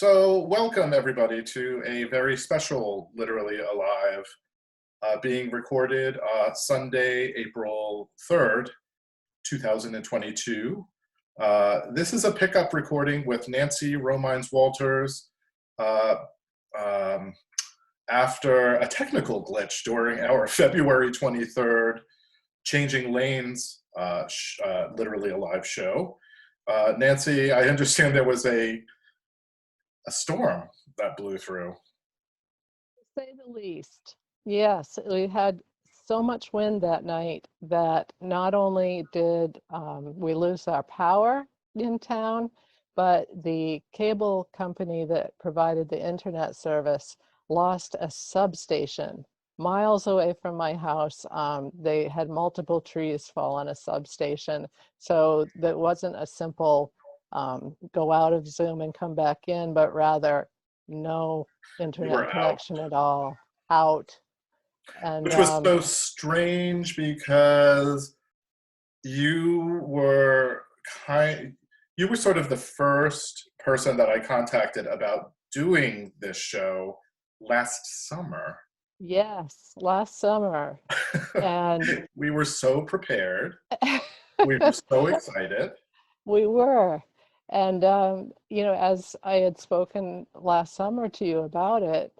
So, welcome everybody to a very special Literally Alive being recorded Sunday, April 3rd, 2022. This is a pickup recording with Nancy Romines Walters uh, um, after a technical glitch during our February 23rd Changing Lanes Literally Alive show. Nancy, I understand there was a storm that blew through. Say the least. Yes, we had so much wind that night that not only did we lose our power in town, but the cable company that provided the internet service lost a substation miles away from my house. They had multiple trees fall on a substation, so that wasn't a simple go out of Zoom and come back in, but rather no You were internet out, connection at all, out. And which was so strange because you were you were sort of the first person that I contacted about doing this show last summer. yes, last summer. And We were so prepared. We were so excited. we were. And, as I had spoken last summer to you about it,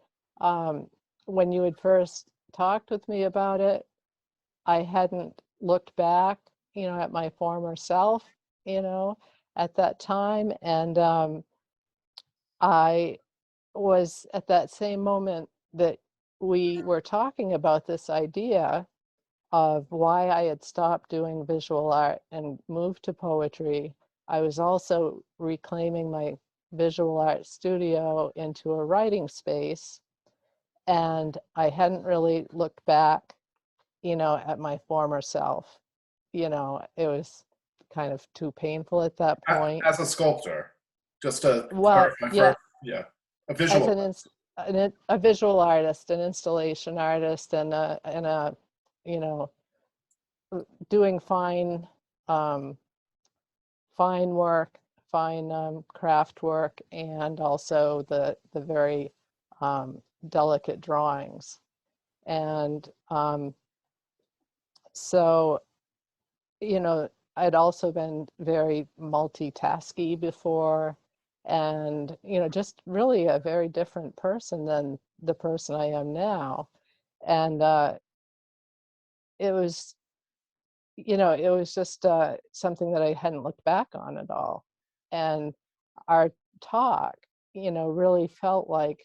when you had first talked with me about it, I hadn't looked back, at my former self, at that time. And I was at that same moment that we were talking about this idea of why I had stopped doing visual art and moved to poetry. I was also reclaiming my visual art studio into a writing space. And I hadn't really looked back, at my former self. It was kind of too painful at that point. As a sculptor, just to Well, clarify yeah, first, yeah, a as visual. a visual artist, an installation artist, and a you know doing um, fine work, fine craft work, and also the very delicate drawings. And so, I'd also been very multitasky before, and just really a very different person than the person I am now. And it was it was just something that I hadn't looked back on at all. And our talk, really felt like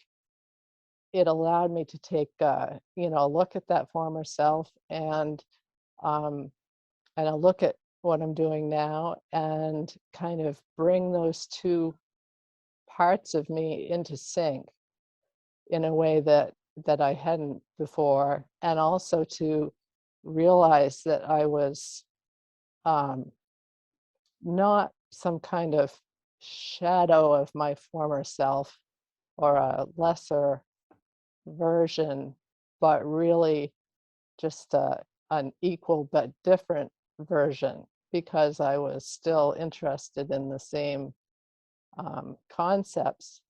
it allowed me to take a look at that former self, um, and a look at what I'm doing now, and kind of bring those two parts of me into sync in a way that I hadn't before, and also to realize that I was um, not some kind of shadow of my former self or a lesser version, but really just an equal but different version, because I was still interested in the same concepts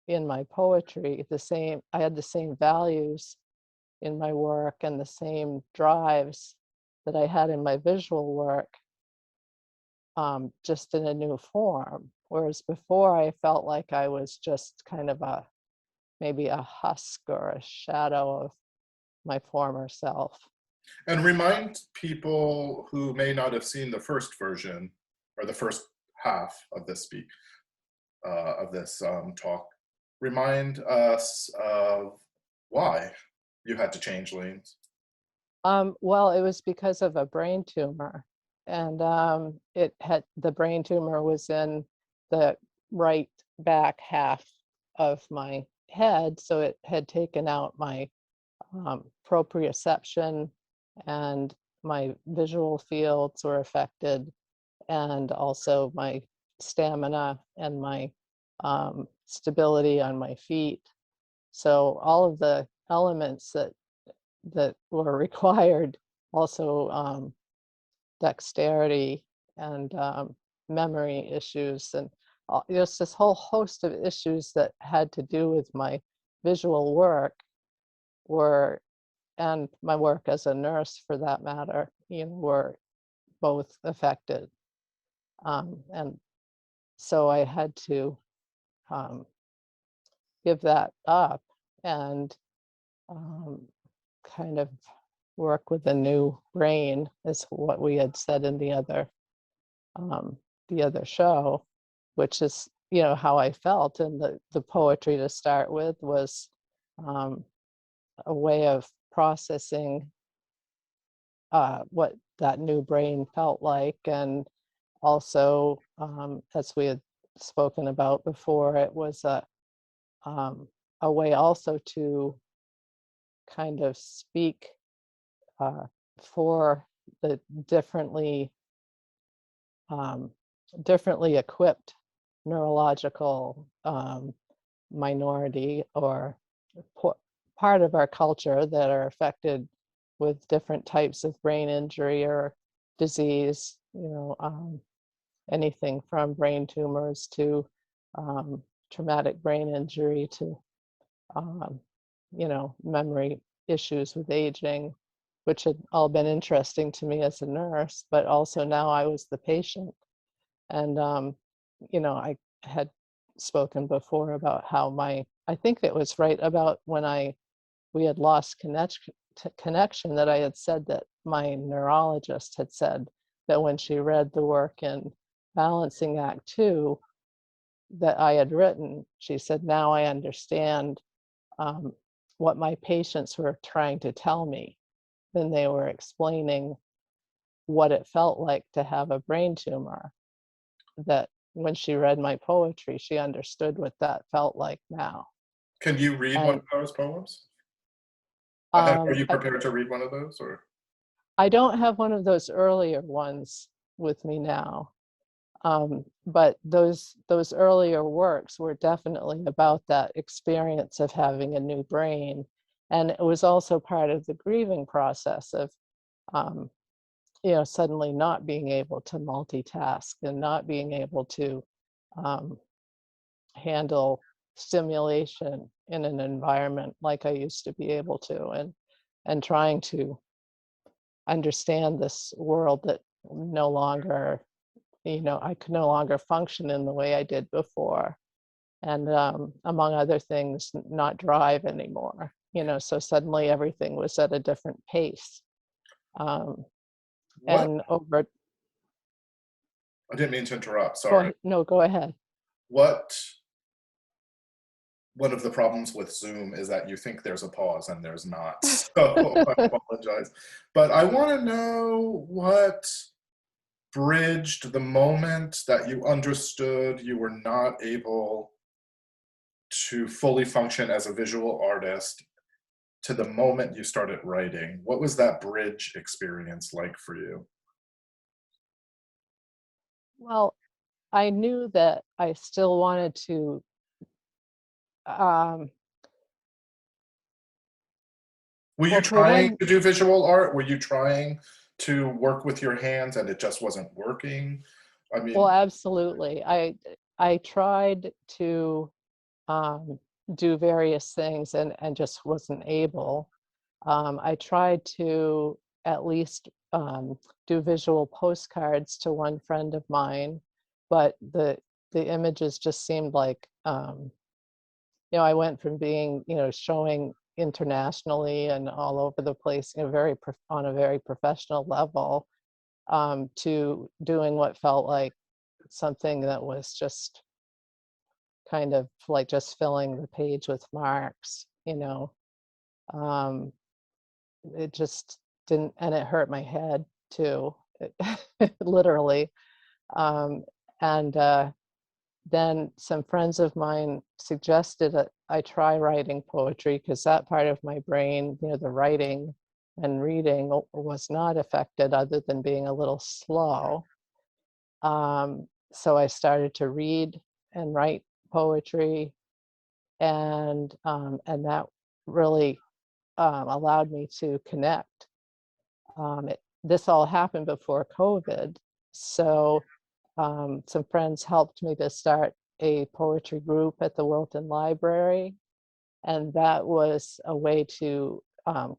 in my poetry. I had the same values in my work and the same drives that I had in my visual work, just in a new form. Whereas before, I felt like I was just kind of maybe a husk or a shadow of my former self. And remind people who may not have seen the first version or the first half of this talk. Remind us of why you had to change lanes. Well, it was because of a brain tumor, and the brain tumor was in the right back half of my head, so it had taken out my proprioception, and my visual fields were affected, and also my stamina and my stability on my feet. So all of the elements that were required, also dexterity and memory issues, and just this whole host of issues that had to do with my visual work were, and my work as a nurse for that matter, were both affected. And so I had to give that up and kind of work with a new brain, is what we had said in the other show, which is how I felt. And the poetry to start with was a way of processing what that new brain felt like. And also, as we had spoken about before, it was a way also to kind of speak for the differently equipped neurological minority, or part of our culture, that are affected with different types of brain injury or disease, anything from brain tumors to traumatic brain injury to memory issues with aging, which had all been interesting to me as a nurse, but also now I was the patient. And I had spoken before about how I think it was right about when we had lost connection, that I had said that my neurologist had said that when she read the work in Balancing Act 2 that I had written, she said, now I understand what my patients were trying to tell me. Then they were explaining what it felt like to have a brain tumor, that when she read my poetry, she understood what that felt like now. Can you read one And of those poems? Are you I, prepared to read one of those, or? I don't have one of those earlier ones with me now. But those earlier works were definitely about that experience of having a new brain. And it was also part of the grieving process of, suddenly not being able to multitask and not being able to handle stimulation in an environment like I used to be able to, and trying to understand this world that no longer, I could no longer function in the way I did before. And among other things, not drive anymore, so suddenly everything was at a different pace. What? And over, I didn't mean to interrupt, go sorry. ahead, no, go ahead. What One of the problems with Zoom is that you think there's a pause and there's not. So I apologize. But I want to know what bridged the moment that you understood you were not able to fully function as a visual artist to the moment you started writing. What was that bridge experience like for you? Well, I knew that I still wanted to, um, Were you well, for trying one, to do visual art? Were you trying to work with your hands and it just wasn't working? I well, mean, absolutely. I tried to um, do various things, and just wasn't able. I tried to at least do visual postcards to one friend of mine, but the images just seemed like, I went from being, showing internationally and all over the place, on a very professional level, to doing what felt like something that was just kind of like just filling the page with marks. Um, it just didn't, and it hurt my head too, literally. Um, and then some friends of mine suggested that I try writing poetry, because that part of my brain, the writing and reading, was not affected other than being a little slow. So I started to read and write poetry, and that really allowed me to connect. This all happened before COVID, so some friends helped me to start a poetry group at the Wilton Library, and that was a way to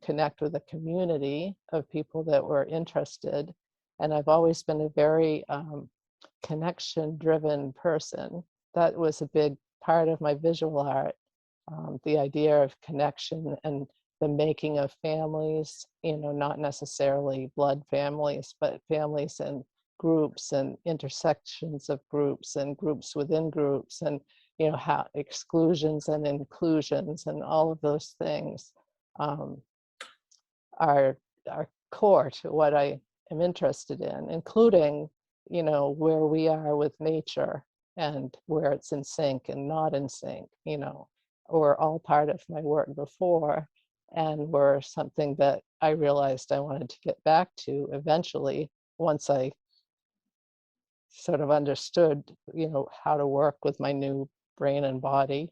connect with a community of people that were interested. And I've always been a very connection-driven person. That was a big part of my visual art, the idea of connection and the making of families, not necessarily blood families, but families and groups and intersections of groups and groups within groups, and how exclusions and inclusions and all of those things are core to what I am interested in, including where we are with nature and where it's in sync and not in sync, were all part of my work before, and were something that I realized I wanted to get back to eventually once I sort of understood, how to work with my new brain and body.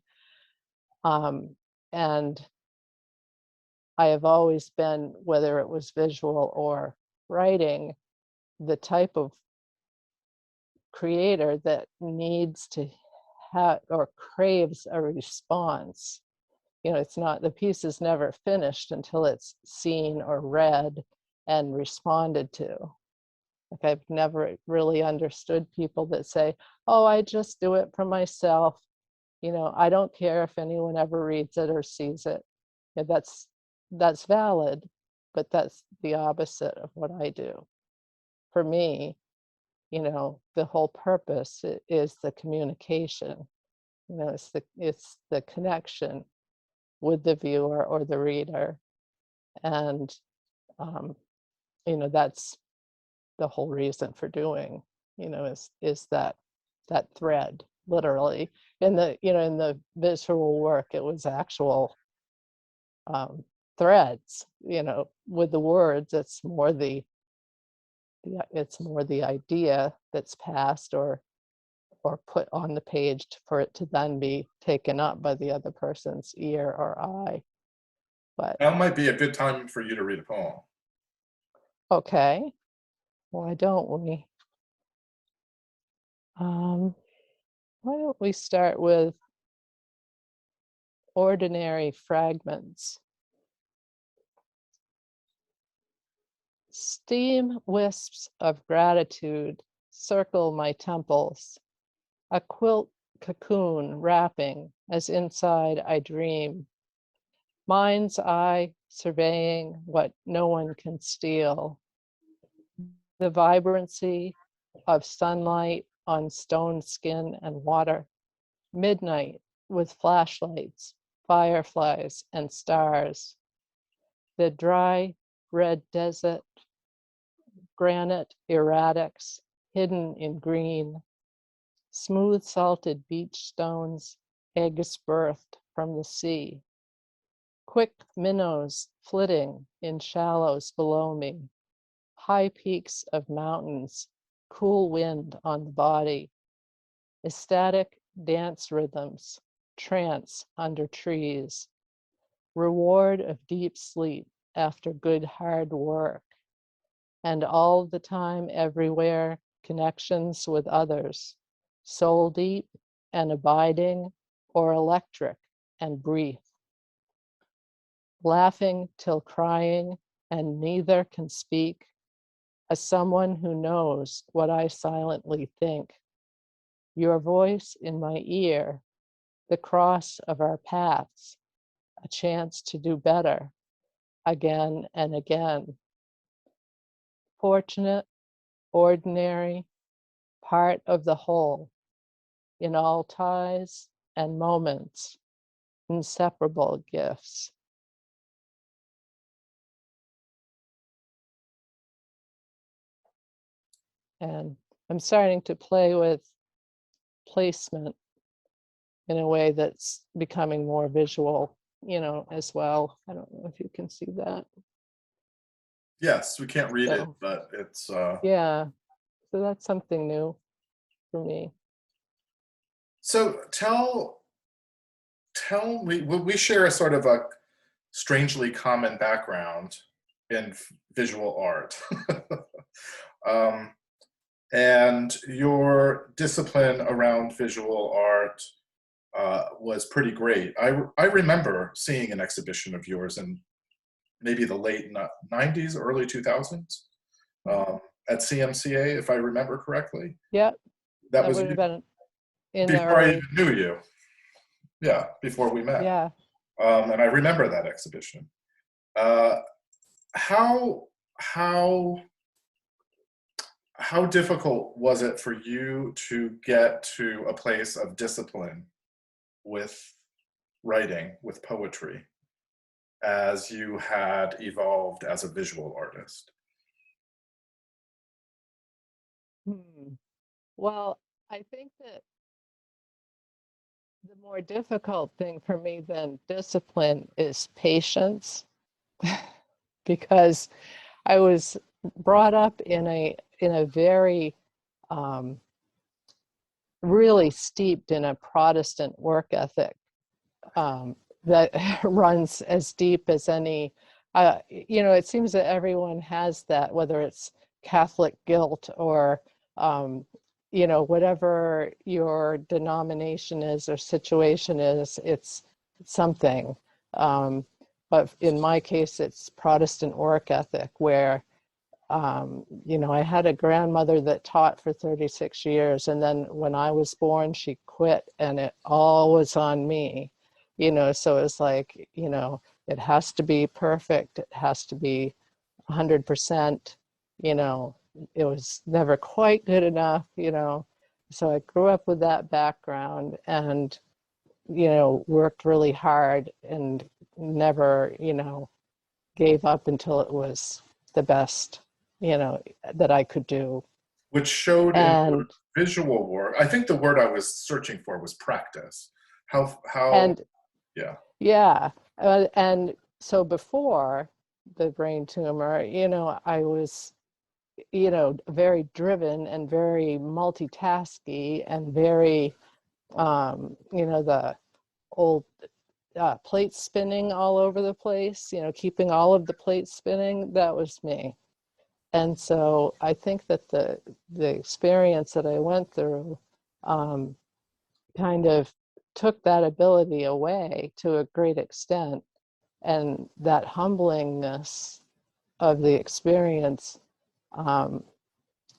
And I have always been, whether it was visual or writing, the type of creator that needs to have or craves a response. It's not, the piece is never finished until it's seen or read and responded to. Like, I've never really understood people that say, oh, I just do it for myself. I don't care if anyone ever reads it or sees it. Yeah, that's valid, but that's the opposite of what I do. For me, the whole purpose is the communication. It's the connection with the viewer or the reader, and that's the whole reason for doing. Is that thread, literally. In the visual work, it was actual threads. With the words, it's more the idea that's passed or put on the page for it to then be taken up by the other person's ear or eye. But Now might be a good time for you to read a poem. okay, why don't we? Why don't we start with Ordinary Fragments. Steam wisps of gratitude circle my temples, a quilt cocoon wrapping as inside I dream. Mind's eye surveying what no one can steal. The vibrancy of sunlight on stone skin and water. Midnight with flashlights, fireflies, and stars. The dry red desert, granite erratics hidden in green. Smooth salted beach stones, eggs birthed from the sea. Quick minnows flitting in shallows below me. High peaks of mountains, cool wind on the body. Ecstatic dance rhythms, trance under trees. Reward of deep sleep after good hard work. And all the time, everywhere, connections with others. Soul deep and abiding, or electric and brief. Laughing till crying, and neither can speak, as someone who knows what I silently think. Your voice in my ear, the cross of our paths, a chance to do better, again and again. Fortunate, ordinary, part of the whole, in all ties and moments, inseparable gifts. And I'm starting to play with placement in a way that's becoming more visual, as well. I don't know if you can see that. Yes, we can't read it, So, but it's yeah, so that's something new for me. so tell we share a sort of a strangely common background in visual art. um, And your discipline around visual art was pretty great. I remember seeing an exhibition of yours in maybe the late 90s, early 2000s at CMCA, if I remember correctly. Yep, That that was would have been in the before I even early, knew you. Yeah, before we met. yeah. And I remember that exhibition. Uh, how how how difficult was it for you to get to a place of discipline with writing, with poetry, as you had evolved as a visual artist? Hmm. Well, I think that the more difficult thing for me than discipline is patience, because I was brought up in a very um, really steeped in a Protestant work ethic that runs as deep as any. It seems that everyone has that, whether it's Catholic guilt or, whatever your denomination is or situation is, it's something. Um, but in my case, it's Protestant work ethic, where I had a grandmother that taught for 36 years, and then when I was born, she quit, and it all was on me, so it's like, it has to be perfect, it has to be 100%, you know, it was never quite good enough, so I grew up with that background and, worked really hard and never, gave up until it was the best, that I could do. Which showed in your And visual work. I think the word I was searching for was practice. How and yeah. yeah, and so before the brain tumor, I was, very driven and very multitasky and very, the old plate spinning all over the place, keeping all of the plates spinning. That was me. And so I think that the experience that I went through um, kind of took that ability away to a great extent, and that humblingness of the experience um,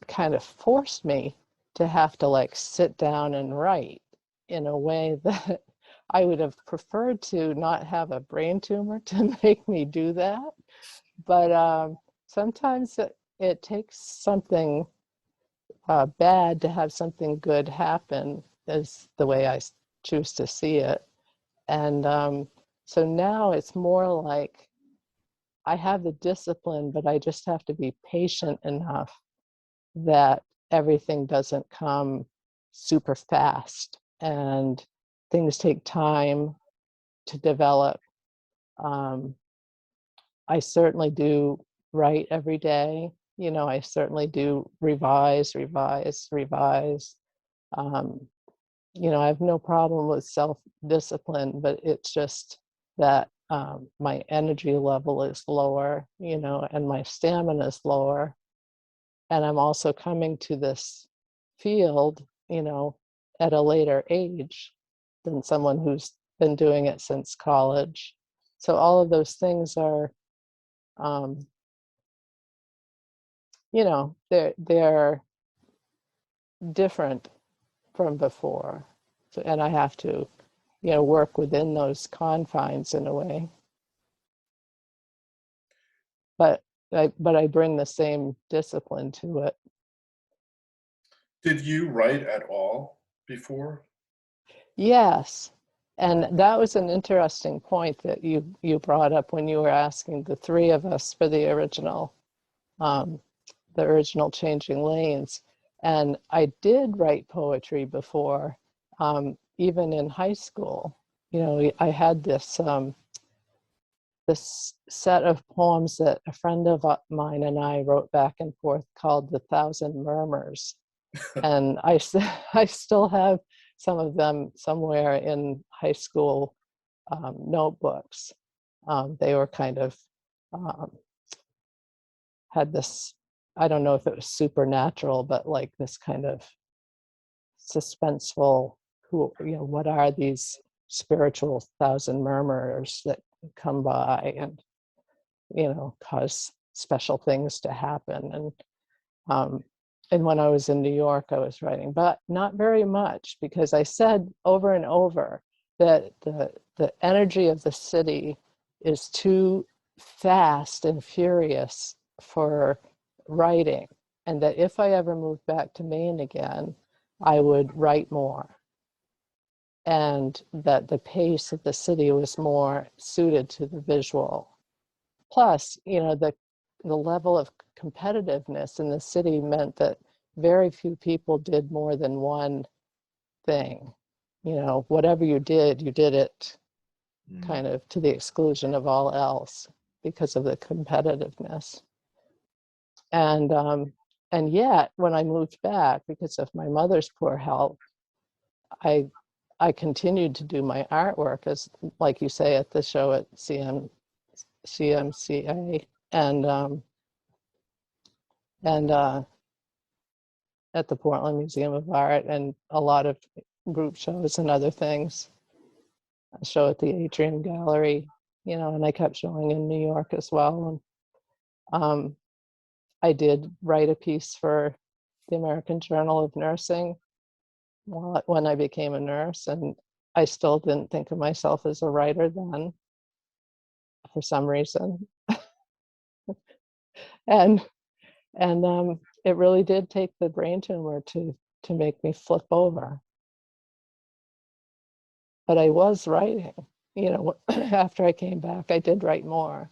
kind of forced me to have to like sit down and write in a way that I would have preferred to not have a brain tumor to make me do that. But sometimes it takes something bad to have something good happen, is the way I choose to see it. And so now it's more like I have the discipline, but I just have to be patient enough that everything doesn't come super fast and things take time to develop. Um, I certainly do write every day. I certainly do revise, revise, revise. Um, I have no problem with self-discipline, but it's just that my energy level is lower, and my stamina is lower. And I'm also coming to this field, at a later age than someone who's been doing it since college. So all of those things are, um, they're different from before. So, and I have to, work within those confines in a way. But I bring the same discipline to it. Did you write at all before? Yes. And that was an interesting point that you brought up when you were asking the three of us for um, the original Changing Lanes. And I did write poetry before, even in high school. I had this set of poems that a friend of mine and I wrote back and forth called The Thousand Murmurs. And I still have some of them somewhere in high school notebooks. They were kind of um, had this I don't know if it was supernatural, but like this kind of suspenseful, who, you know, what are these spiritual thousand murmurers that come by and, you know, cause special things to happen. Um, and when I was in New York, I was writing, but not very much, because I said over and over that the energy of the city is too fast and furious for writing, and that if I ever moved back to Maine again, I would write more, and that the pace of the city was more suited to the visual. Plus, you know, the level of competitiveness in the city meant that very few people did more than one thing. You know, whatever you did it kind of to the exclusion of all else because of the competitiveness. And yet, when I moved back, because of my mother's poor health, I I continued to do my artwork, as like you say, at the show at CMCA, and at the Portland Museum of Art, and a lot of group shows and other things. A show at the Atrium Gallery, you know, and I kept showing in New York as well. And I did write a piece for the American Journal of Nursing when I became a nurse, and I still didn't think of myself as a writer then, for some reason. and it really did take the brain tumor to make me flip over. But I was writing, you know, after I came back, I did write more.